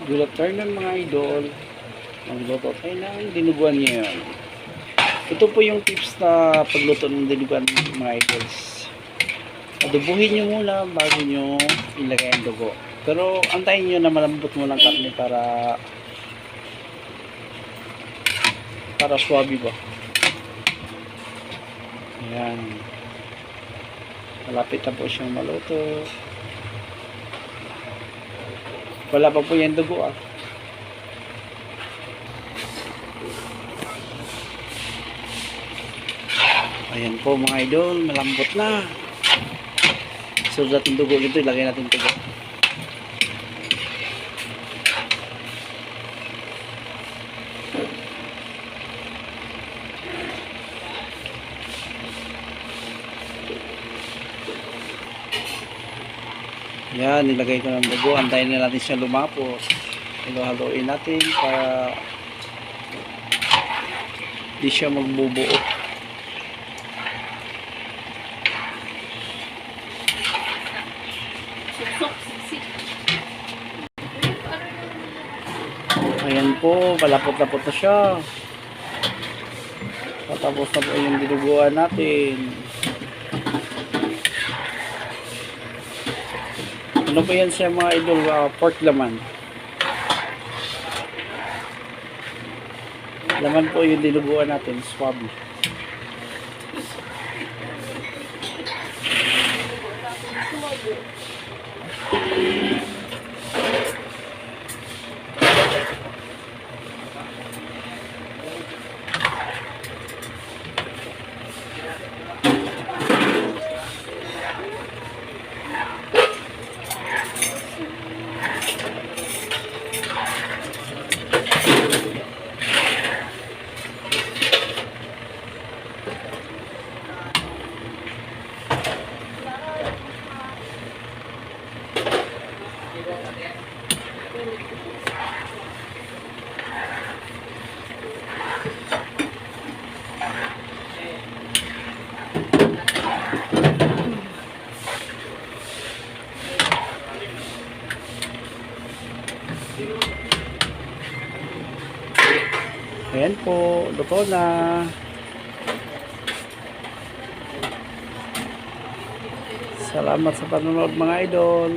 Good afternoon mga idol. Magluto tayo ng dinuguan ngayon. Ito po yung tips na pagluto ng dinuguan mga idols. Adobuhin nyo muna bago nyo ilagay ang dugo. Pero antayin nyo na malambot mo lang karne para swabe ba. Ayan. Malapit na po siyang maluto. Wala pa po yung dugo ah. Ayan po mga idol, malambot na. So natin dugo dito, ilagay natin dugo. Yan, nilagay ko ng dugo. Antayin na natin siya lumapos. Halo-haloin natin para di siya magbubuo. Ayan po, palapot-lapot na siya. Patapos na po yung dinuguan natin. Ano po yan siya mga idol? Pork laman. Laman po yung dinuguan natin. Swabe. Ayan po, luto na. Salamat sa panonood mga idol.